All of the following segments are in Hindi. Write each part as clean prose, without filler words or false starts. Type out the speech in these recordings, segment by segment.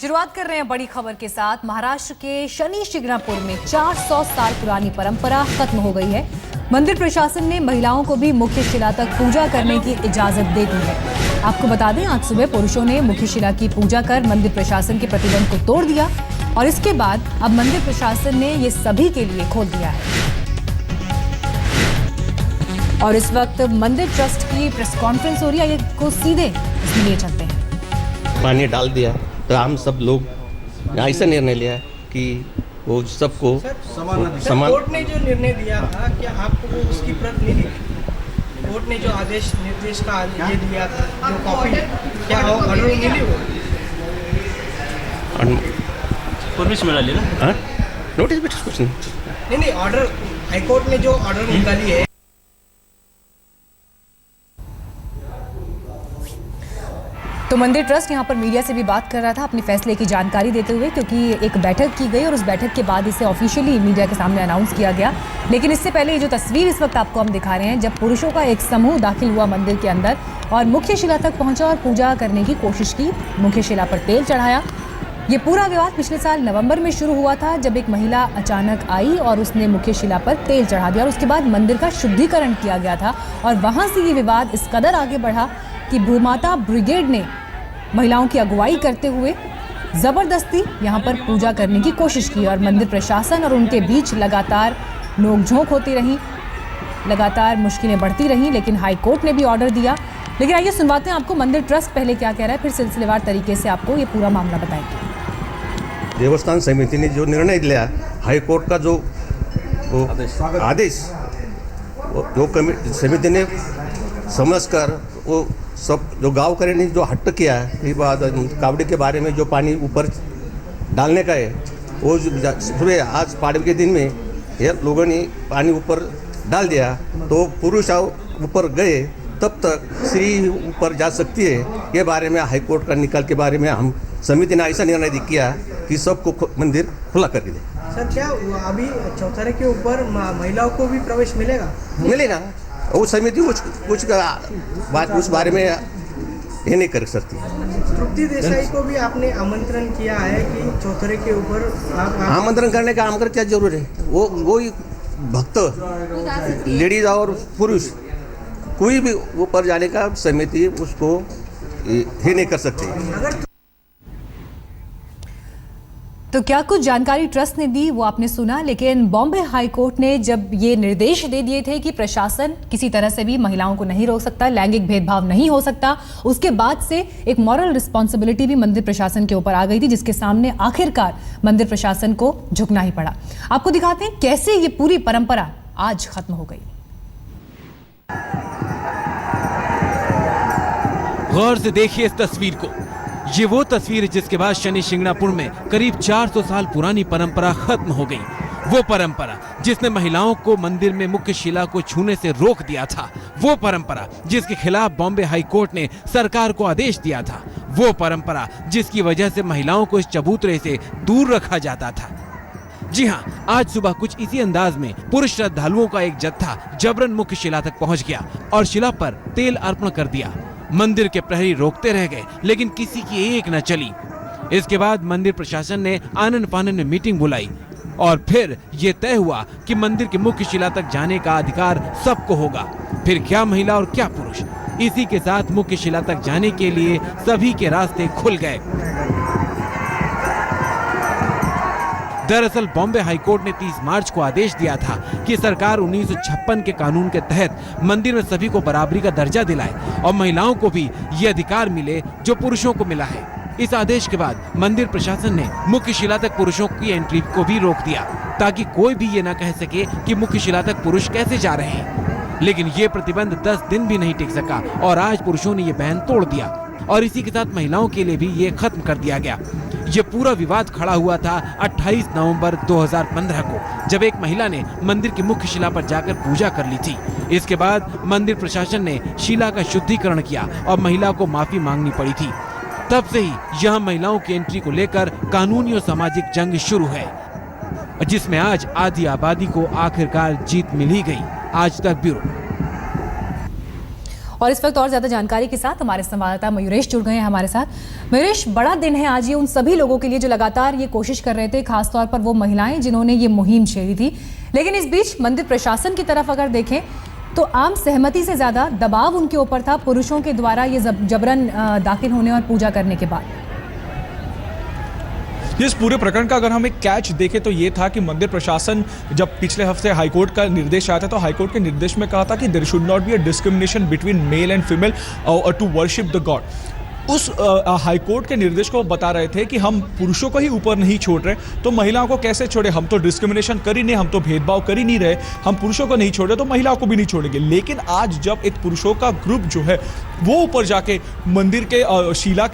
शुरुआत कर रहे हैं बड़ी खबर के साथ। महाराष्ट्र के शनि शिंगणापुर में 400 साल पुरानी परंपरा खत्म हो गई है। मंदिर प्रशासन ने महिलाओं को भी मुख्य शिला तक पूजा करने की इजाजत दे दी है। आपको बता दें, आज सुबह पुरुषों ने मुख्य शिला की पूजा कर मंदिर प्रशासन के प्रतिबंध को तोड़ दिया और इसके बाद अब मंदिर प्रशासन ने ये सभी के लिए खोल दिया है। और इस वक्त मंदिर ट्रस्ट की प्रेस कॉन्फ्रेंस हो रही है, ये को सीधे इसमें लिए चलते हैं। पानी डाल दिया तो हम सब लोग ऐसा निर्णय लिया कि वो सबको समान। कोर्ट ने जो निर्णय दिया था, क्या आपको उसकी प्रत मिली? कोर्ट ने जो आदेश निर्देश का ये दिया था, जो कॉपी, क्या ऑर्डर मिली वो? परमिशन मिळाली ना? नोटिस बिटिस कुछ नहीं। नहीं, ऑर्डर हाईकोर्ट ने जो ऑर्डर निकाली है। तो मंदिर ट्रस्ट यहाँ पर मीडिया से भी बात कर रहा था अपने फैसले की जानकारी देते हुए, क्योंकि एक बैठक की गई और उस बैठक के बाद इसे ऑफिशियली मीडिया के सामने अनाउंस किया गया। लेकिन इससे पहले ये जो तस्वीर इस वक्त आपको हम दिखा रहे हैं, जब पुरुषों का एक समूह दाखिल हुआ मंदिर के अंदर और मुख्य शिला तक पहुंचा और पूजा करने की कोशिश की, मुख्य शिला पर तेल चढ़ाया। ये पूरा विवाद पिछले साल नवंबर में शुरू हुआ था, जब एक महिला अचानक आई और उसने मुख्य शिला पर तेल चढ़ा दिया और उसके बाद मंदिर का शुद्धिकरण किया गया था। और वहाँ से ये विवाद इस कदर आगे बढ़ा कि भूमाता ब्रिगेड ने महिलाओं की अगुवाई करते हुए जबरदस्ती यहाँ पर पूजा करने की कोशिश की और मंदिर प्रशासन और उनके बीच लगातार नोकझोंक होती रही, लगातार मुश्किलें बढ़ती रहीं। लेकिन हाई कोर्ट ने भी ऑर्डर दिया। लेकिन आइए सुनवाते हैं आपको मंदिर ट्रस्ट पहले क्या कह रहा है, फिर सिलसिलेवार तरीके से आपको ये पूरा मामला बताएंगे। देवस्थान समिति ने जो निर्णय लिया, हाई कोर्ट का जो आदेश जो समिति ने समझकर वो सब जो गाँव करे ने जो हट्ट किया है, ये बात कावड़ी के बारे में जो पानी ऊपर डालने का है, वो सुबह आज पाड़वे के दिन में ये लोगों ने पानी ऊपर डाल दिया तो पुरुष ऊपर गए तब तक स्त्री ऊपर जा सकती है। ये बारे में हाई कोर्ट का निकाल के बारे में हम समिति ने ऐसा निर्णय किया कि सबको मंदिर खुला कर दे। सर, क्या अभी चौथरे के ऊपर महिलाओं को भी प्रवेश मिलेगा? मिलेगा। वो समिति कुछ बात उस बारे में ये नहीं कर सकती। तृप्ति देसाई को भी आपने आमंत्रण किया है कि चौथरे के ऊपर आमंत्रण करने का हमको क्या जरूर है? वो ही भक्त लेडीज और पुरुष कोई भी ऊपर जाने का समिति उसको ही नहीं कर सकती। तो क्या कुछ जानकारी ट्रस्ट ने दी वो आपने सुना। लेकिन बॉम्बे हाई कोर्ट ने जब ये निर्देश दे दिए थे कि प्रशासन किसी तरह से भी महिलाओं को नहीं रोक सकता, लैंगिक भेदभाव नहीं हो सकता, उसके बाद से एक मॉरल रिस्पॉन्सिबिलिटी भी मंदिर प्रशासन के ऊपर आ गई थी, जिसके सामने आखिरकार मंदिर प्रशासन को झुकना ही पड़ा। आपको दिखाते हैं कैसे ये पूरी परंपरा आज खत्म हो गई। गौर से देखिए इस तस्वीर को। ये वो तस्वीर है जिसके बाद शनि शिंगणापुर में करीब 400 साल पुरानी परंपरा खत्म हो गई। वो परंपरा जिसने महिलाओं को मंदिर में मुख्य शिला को छूने से रोक दिया था। वो परंपरा जिसके खिलाफ बॉम्बे हाई कोर्ट ने सरकार को आदेश दिया था। वो परंपरा जिसकी वजह से महिलाओं को इस चबूतरे से दूर रखा जाता था। जी हाँ, आज सुबह कुछ इसी अंदाज में पुरुष श्रद्धालुओं का एक जत्था जबरन मुख्य शिला तक पहुँच गया और शिला पर तेल अर्पण कर दिया। मंदिर के प्रहरी रोकते रह गए, लेकिन किसी की एक न चली। इसके बाद मंदिर प्रशासन ने आनन फानन में मीटिंग बुलाई और फिर ये तय हुआ कि मंदिर के मुख्य शिला तक जाने का अधिकार सबको होगा। फिर क्या महिला और क्या पुरुष। इसी के साथ मुख्य शिला तक जाने के लिए सभी के रास्ते खुल गए। दरअसल बॉम्बे हाईकोर्ट ने 30 मार्च को आदेश दिया था कि सरकार 1956 के कानून के तहत मंदिर में सभी को बराबरी का दर्जा दिलाए और महिलाओं को भी ये अधिकार मिले जो पुरुषों को मिला है। इस आदेश के बाद मंदिर प्रशासन ने मुख्य शिला तक पुरुषों की एंट्री को भी रोक दिया, ताकि कोई भी ये न कह सके कि मुख्य शिला तक पुरुष कैसे जा रहे हैं। लेकिन ये प्रतिबंध 10 दिन भी नहीं टिक सका और आज पुरुषों ने ये बैन तोड़ दिया और इसी के साथ महिलाओं के लिए भी ये खत्म कर दिया गया। ये पूरा विवाद खड़ा हुआ था 28 नवंबर 2015 को, जब एक महिला ने मंदिर की मुख्य शिला पर जाकर पूजा कर ली थी। इसके बाद मंदिर प्रशासन ने शिला का शुद्धिकरण किया और महिला को माफी मांगनी पड़ी थी। तब से ही यहाँ महिलाओं की एंट्री को लेकर कानूनी और सामाजिक जंग शुरू है, जिसमें आज आधी आबादी को आखिरकार जीत मिल ही गई। आज तक ब्यूरो। और इस वक्त और ज़्यादा जानकारी के साथ हमारे संवाददाता मयूरेश जुड़ गए हैं हमारे साथ। मयूरेश, बड़ा दिन है आज ये उन सभी लोगों के लिए जो लगातार ये कोशिश कर रहे थे, खासतौर पर वो महिलाएं जिन्होंने ये मुहिम छेड़ी थी। लेकिन इस बीच मंदिर प्रशासन की तरफ अगर देखें तो आम सहमति से ज़्यादा दबाव उनके ऊपर था पुरुषों के द्वारा ये जबरन दाखिल होने और पूजा करने के बाद। इस पूरे प्रकरण का अगर हम एक कैच देखें तो ये था कि मंदिर प्रशासन जब पिछले हफ्ते हाईकोर्ट का निर्देश आया था तो हाईकोर्ट के निर्देश में कहा था कि there should not be a discrimination between male and female to worship the God. उस हाईकोर्ट के निर्देश को बता रहे थे कि हम पुरुषों को ही ऊपर नहीं छोड़ रहे तो महिलाओं को कैसे छोड़े, हम तो डिस्क्रिमिनेशन कर ही नहीं, हम तो भेदभाव कर ही नहीं रहे, हम पुरुषों को नहीं छोड़ रहे तो महिलाओं को भी नहीं छोड़ेंगे। लेकिन आज जब एक पुरुषों का ग्रुप जो है वो ऊपर जाके मंदिर के शीला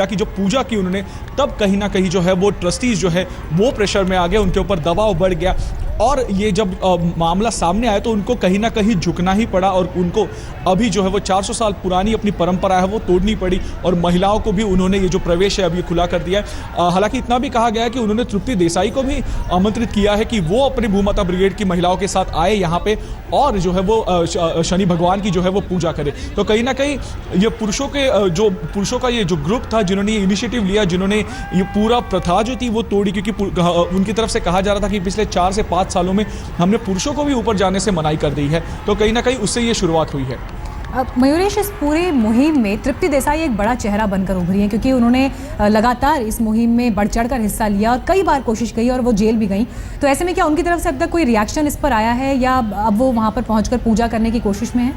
की जो पूजा की उन्होंने, तब कहीं ना कहीं जो है वो ट्रस्टीज जो है वो प्रेशर में आ गए, उनके ऊपर दबाव बढ़ गया और ये जब मामला सामने आया तो उनको कहीं ना कहीं झुकना ही पड़ा और उनको अभी जो है वो 400 साल पुरानी अपनी परंपरा है वो तोड़नी पड़ी और महिलाओं को भी उन्होंने ये जो प्रवेश है अभी खुला कर दिया है। हालांकि इतना भी कहा गया है कि उन्होंने तृप्ति देसाई को भी आमंत्रित किया है कि वो अपनी भूमाता ब्रिगेड की महिलाओं के साथ आए यहाँ पे और जो है वो शनि भगवान की जो है वो पूजा करे। तो कहीं ना कहीं ये पुरुषों का ये जो ग्रुप था जिन्होंने ये इनिशिएटिव लिया, जिन्होंने ये पूरा प्रथा जो थी वो तोड़ी, क्योंकि उनकी तरफ से कहा जा रहा था कि पिछले 4 से 5 सालों में हमने पुरुषों को भी ऊपर जाने से मनाही कर दी है। तो कहीं ना कहीं उससे ये शुरुआत हुई है। मयूरेश, इस पूरे मुहिम में तृप्ति देसाई एक बड़ा चेहरा बनकर उभरी हैं क्योंकि उन्होंने लगातार इस मुहिम में बढ़ चढ़कर हिस्सा लिया और कई बार कोशिश की और वो जेल भी गई। तो ऐसे में क्या उनकी तरफ से अब तक कोई रिएक्शन इस पर आया है या अब वो वहाँ पर पहुँचकर पूजा करने की कोशिश में है?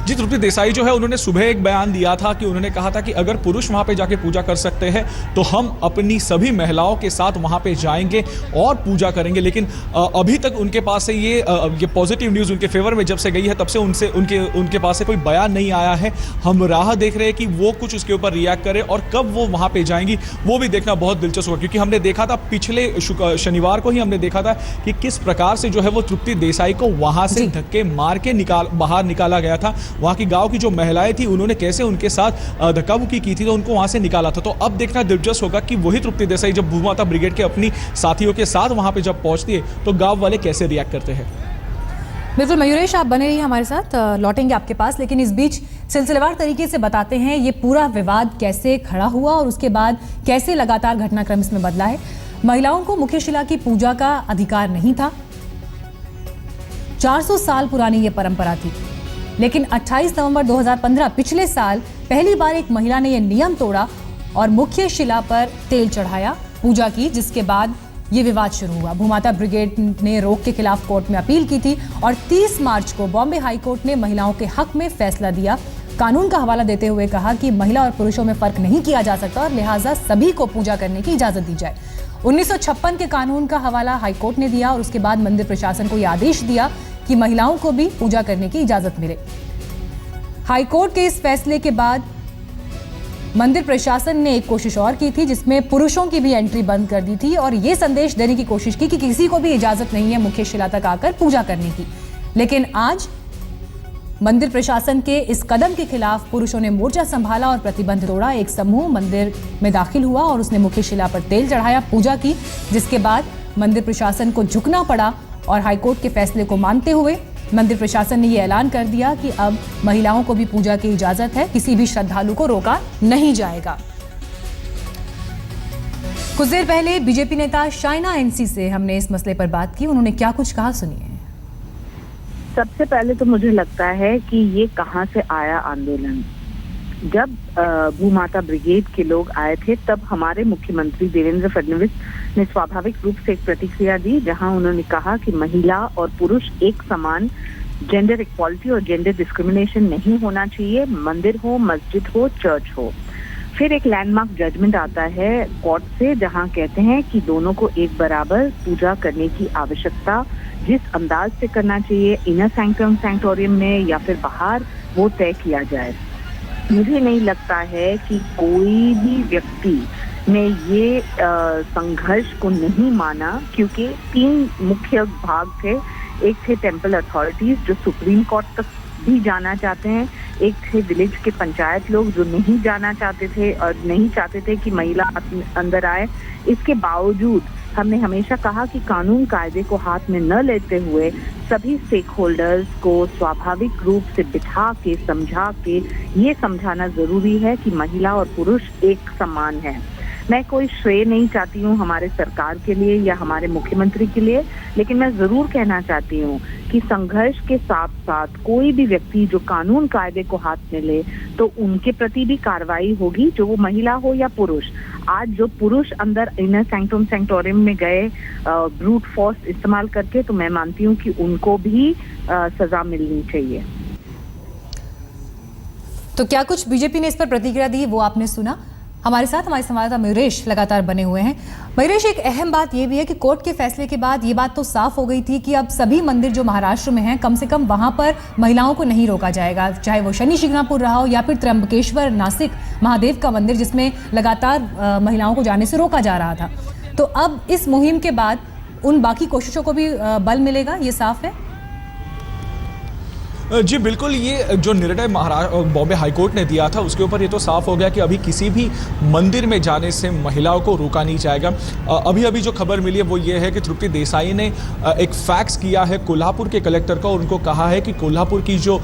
जी, तृप्ति देसाई जो है उन्होंने सुबह एक बयान दिया था कि उन्होंने कहा था कि अगर पुरुष वहां पे जाके पूजा कर सकते हैं तो हम अपनी सभी महिलाओं के साथ वहां पे जाएंगे और पूजा करेंगे। लेकिन अभी तक उनके पास से ये पॉजिटिव न्यूज़ उनके फेवर में जब से गई है तब से उनके पास से कोई बयान नहीं आया है। हम राह देख रहे हैं कि वो कुछ उसके ऊपर रिएक्ट करें और कब वो वहाँ पर जाएंगी वो भी देखना बहुत दिलचस्प होगा, क्योंकि हमने देखा था पिछले शनिवार को ही हमने देखा था कि किस प्रकार से जो है वो तृप्ति देसाई को वहाँ से धक्के मार के बाहर निकाला गया था। वहाँ की गांव की जो महिलाएं थी उन्होंने कैसे उनके साथ धक्का-मुक्की की थी तो उनको वहां से निकाला था। तो अब देखना दिलचस्प होगा कि वही तृप्ति देसाई जब भूमाता ब्रिगेड के अपनी साथियों के साथ वहां पे जब पहुंचती है तो गांव वाले कैसे रिएक्ट करते हैं। बिल्कुल मयूरेश, आप बने रहिए हमारे साथ, लौटेंगे आपके पास। लेकिन इस बीच सिलसिलेवार तरीके से बताते हैं ये पूरा विवाद कैसे खड़ा हुआ और उसके बाद कैसे लगातार घटनाक्रम इसमें बदला है। महिलाओं को मुख्य शिला की पूजा का अधिकार नहीं था। 400 साल पुरानी ये परंपरा थी, लेकिन 28 नवंबर 2015 पिछले साल पहली बार एक महिला ने यह नियम तोड़ा और मुख्य शिला पर तेल चढ़ाया, पूजा की, जिसके बाद ये विवाद शुरू हुआ। भूमाता ब्रिगेड ने रोक के खिलाफ कोर्ट में अपील की थी और 30 मार्च को बॉम्बे हाई कोर्ट ने महिलाओं के हक में फैसला दिया। कानून का हवाला देते हुए कहा कि महिला और पुरुषों में फर्क नहीं किया जा सकता और लिहाजा सभी को पूजा करने की इजाजत दी जाए। 1956 के कानून का हवाला हाईकोर्ट ने दिया और उसके बाद मंदिर प्रशासन को यह आदेश दिया कि महिलाओं को भी पूजा करने की इजाजत मिले। हाईकोर्ट के इस फैसले के बाद मंदिर प्रशासन ने एक कोशिश और की थी जिसमें पुरुषों की भी एंट्री बंद कर दी थी और यह संदेश देने की कोशिश की कि किसी को भी इजाजत नहीं है मुख्य शिला तक आकर पूजा करने की। लेकिन आज मंदिर प्रशासन के इस कदम के खिलाफ पुरुषों ने मोर्चा संभाला और प्रतिबंध तोड़ा। एक समूह मंदिर में दाखिल हुआ और उसने मुख्य शिला पर तेल चढ़ाया, पूजा की, जिसके बाद मंदिर प्रशासन को झुकना पड़ा और हाईकोर्ट के फैसले को मानते हुए मंदिर प्रशासन ने यह ऐलान कर दिया कि अब महिलाओं को भी पूजा की इजाजत है, किसी भी श्रद्धालु को रोका नहीं जाएगा। कुछ देर पहले बीजेपी नेता शाइना एनसी से हमने इस मसले पर बात की, उन्होंने क्या कुछ कहा सुनिए। सबसे पहले तो मुझे लगता है कि ये कहाँ से आया आंदोलन। जब भूमाता ब्रिगेड के लोग आए थे तब हमारे मुख्यमंत्री देवेंद्र फडणवीस ने स्वाभाविक रूप से एक प्रतिक्रिया दी, जहां उन्होंने कहा कि महिला और पुरुष एक समान, जेंडर इक्वालिटी और जेंडर डिस्क्रिमिनेशन नहीं होना चाहिए, मंदिर हो, मस्जिद हो, चर्च हो। फिर एक लैंडमार्क जजमेंट आता है कोर्ट से जहां कहते हैं कि दोनों को एक बराबर पूजा करने की आवश्यकता, जिस अंदाज से करना चाहिए, इनर सैंक्टम सैंक्टोरियम में या फिर बाहर, वो तय किया जाए। मुझे नहीं लगता है कि कोई भी व्यक्ति ने ये संघर्ष को नहीं माना, क्योंकि 3 मुख्य भाग थे। एक थे टेम्पल अथॉरिटीज जो सुप्रीम कोर्ट तक भी जाना चाहते हैं, एक थे विलेज के पंचायत लोग जो नहीं जाना चाहते थे और नहीं चाहते थे कि महिला अंदर आए। इसके बावजूद हमने हमेशा कहा कि कानून कायदे को हाथ में न लेते हुए सभी स्टेक होल्डर्स को स्वाभाविक रूप से बिठा के समझा के ये समझाना जरूरी है कि महिला और पुरुष एक समान है। मैं कोई श्रेय नहीं चाहती हूँ हमारे सरकार के लिए या हमारे मुख्यमंत्री के लिए, लेकिन मैं जरूर कहना चाहती हूँ कि संघर्ष के साथ साथ कोई भी व्यक्ति जो कानून कायदे को हाथ में ले तो उनके प्रति भी कार्रवाई होगी, जो वो महिला हो या पुरुष। आज जो पुरुष अंदर इनर सैंक्टम सैंक्टोरियम में गए ब्रूट फोर्स इस्तेमाल करके, तो मैं मानती हूँ कि उनको भी सजा मिलनी चाहिए। तो क्या कुछ बीजेपी ने इस पर प्रतिक्रिया दी, वो आपने सुना। हमारे साथ हमारे संवाददाता मयूरेश लगातार बने हुए हैं। मयूरेश, एक अहम बात ये भी है कि कोर्ट के फैसले के बाद ये बात तो साफ हो गई थी कि अब सभी मंदिर जो महाराष्ट्र में हैं, कम से कम वहां पर महिलाओं को नहीं रोका जाएगा, चाहे वो शनि शिंगणापुर रहा हो या फिर त्र्यंबकेश्वर नासिक महादेव का मंदिर जिसमें लगातार महिलाओं को जाने से रोका जा रहा था। तो अब इस मुहिम के बाद उन बाकी कोशिशों को भी बल मिलेगा, ये साफ है। जी बिल्कुल, ये जो निर्णय बॉम्बे हाईकोर्ट ने दिया था उसके ऊपर ये तो साफ हो गया कि अभी किसी भी मंदिर में जाने से महिलाओं को रोका नहीं जाएगा। अभी जो खबर मिली है वो ये है कि तृप्ति देसाई ने एक फैक्स किया है कोल्हापुर के कलेक्टर को, उनको कहा है कि कोल्हापुर की जो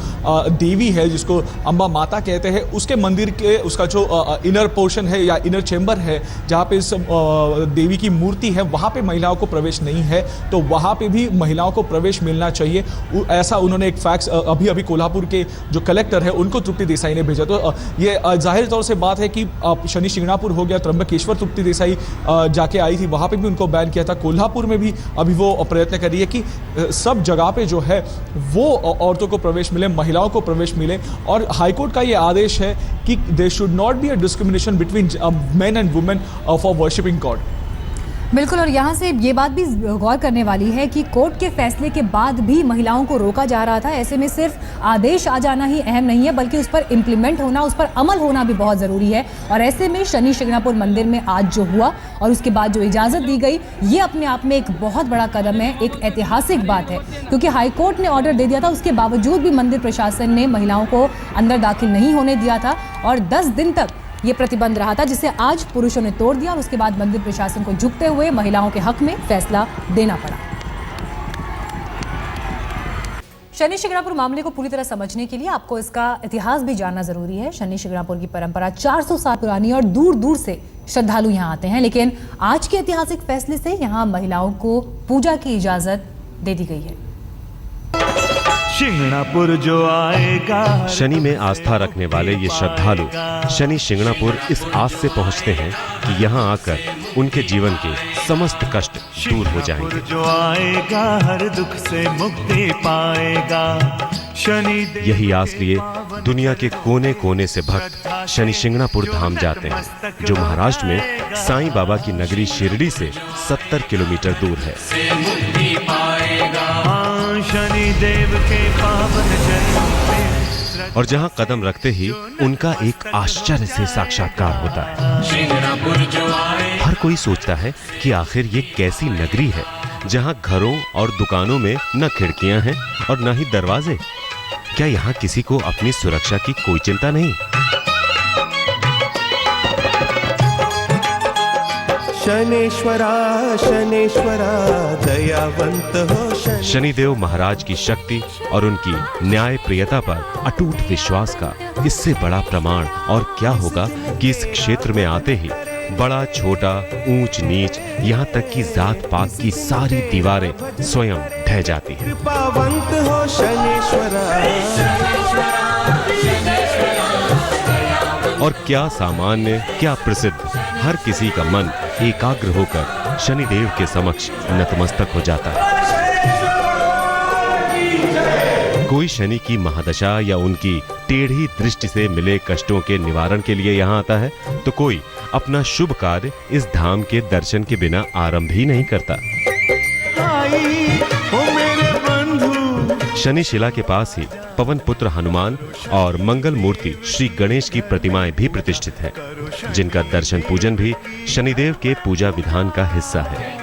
देवी है जिसको अम्बा माता कहते हैं, उसके मंदिर के उसका जो इनर पोर्शन है या इनर चेंबर है जहाँ पे इस देवी की मूर्ति है, वहाँ पे महिलाओं को प्रवेश नहीं है, तो वहाँ पे भी महिलाओं को प्रवेश मिलना चाहिए। ऐसा उन्होंने एक फैक्स अभी कोल्हापुर के जो कलेक्टर है उनको तृप्ति देसाई ने भेजा। तो ये जाहिर तौर से बात है कि शनि शिंगणापुर हो गया, त्र्यंबकेश्वर तृप्ति देसाई जाके आई थी, वहाँ पे भी उनको बैन किया था। कोल्हापुर में भी अभी वो प्रयत्न कर रही है कि सब जगह पे जो है वो औरतों को प्रवेश मिले, महिलाओं को प्रवेश मिले। और हाईकोर्ट का ये आदेश है कि there should not be a discrimination between men and women for worshipping God. बिल्कुल, और यहाँ से ये बात भी गौर करने वाली है कि कोर्ट के फैसले के बाद भी महिलाओं को रोका जा रहा था। ऐसे में सिर्फ आदेश आ जाना ही अहम नहीं है, बल्कि उस पर इम्प्लीमेंट होना, उस पर अमल होना भी बहुत ज़रूरी है। और ऐसे में शनि शिंगणापुर मंदिर में आज जो हुआ और उसके बाद जो इजाज़त दी गई, ये अपने आप में एक बहुत बड़ा कदम है, एक ऐतिहासिक बात है, क्योंकि हाईकोर्ट ने ऑर्डर दे दिया था, उसके बावजूद भी मंदिर प्रशासन ने महिलाओं को अंदर दाखिल नहीं होने दिया था और 10 दिन तक ये प्रतिबंध रहा था, जिसे आज पुरुषों ने तोड़ दिया और उसके बाद मंदिर प्रशासन को झुकते हुए महिलाओं के हक में फैसला देना पड़ा। शनि शिंगणापुर मामले को पूरी तरह समझने के लिए आपको इसका इतिहास भी जानना जरूरी है। शनि शिंगणापुर की परंपरा 400 साल पुरानी और दूर दूर से श्रद्धालु यहाँ आते हैं, लेकिन आज के ऐतिहासिक फैसले से यहाँ महिलाओं को पूजा की इजाजत दे दी गई है। शिंगणापुर जो आएगा। शनि में आस्था रखने वाले ये श्रद्धालु शनि शिंगणापुर इस आस से पहुंचते हैं कि यहाँ आकर उनके जीवन के समस्त कष्ट दूर हो जाएंगे। जो आएगा हर दुख से मुक्ति पाएगा। शनि यही आस लिए दुनिया के कोने कोने से भक्त शनि शिंगणापुर धाम जाते हैं, जो महाराष्ट्र में साईं बाबा की नगरी शिरडी से 70 किलोमीटर दूर है। शनि देव के पावन चरण और जहां कदम रखते ही उनका एक आश्चर्य से साक्षात्कार होता है। हर कोई सोचता है कि आखिर ये कैसी नगरी है जहां घरों और दुकानों में न खिड़कियां हैं और न ही दरवाजे। क्या यहाँ किसी को अपनी सुरक्षा की कोई चिंता नहीं? शनेश्वरा शनेश्वरा दयावंत हो। शनिदेव महाराज की शक्ति और उनकी न्याय प्रियता पर अटूट विश्वास का इससे बड़ा प्रमाण और क्या होगा कि इस क्षेत्र में आते ही बड़ा छोटा ऊंच नीच यहाँ तक कि जात पात की सारी दीवारें स्वयं ढह जाती हैं। कृपावंत हो शनेश्वरा। और क्या सामान्य क्या प्रसिद्ध, हर किसी का मन एकाग्र होकर शनिदेव के समक्ष नतमस्तक हो जाता है। कोई शनि की महादशा या उनकी टेढ़ी दृष्टि से मिले कष्टों के निवारण के लिए यहाँ आता है, तो कोई अपना शुभ कार्य इस धाम के दर्शन के बिना आरंभ ही नहीं करता। शनि शिला के पास ही पवन पुत्र हनुमान और मंगल मूर्ति श्री गणेश की प्रतिमाएं भी प्रतिष्ठित है, जिनका दर्शन पूजन भी शनिदेव के पूजा विधान का हिस्सा है।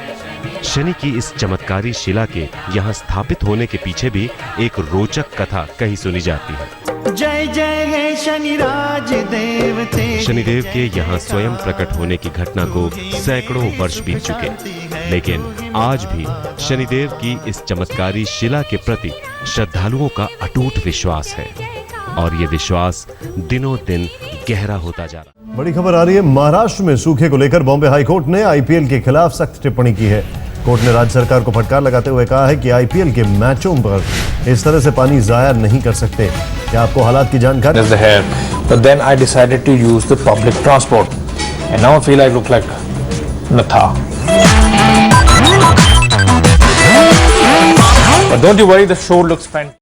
शनि की इस चमत्कारी शिला के यहाँ स्थापित होने के पीछे भी एक रोचक कथा कही सुनी जाती है। जय जय है शनिराज देवते। शनिदेव के यहाँ स्वयं प्रकट होने की घटना को सैकड़ों वर्ष बीत चुके। लेकिन आज भी शनिदेव की इस चमत्कारी शिला के प्रति श्रद्धालुओं का अटूट विश्वास है और ये विश्वास दिनों दिन गहरा होता जा रहा है। बड़ी खबर आ रही है, महाराष्ट्र में सूखे को लेकर बॉम्बे हाईकोर्ट ने आईपीएल के खिलाफ सख्त टिप्पणी की है। कोर्ट ने राज्य सरकार को फटकार लगाते हुए कहा है कि आईपीएल के मैचों पर इस तरह से पानी जाया नहीं कर सकते। क्या आपको हालात की जानकारी है? But then I decided to use the public transport, and now I feel I look like Natha. But don't you worry, the show looks fantastic.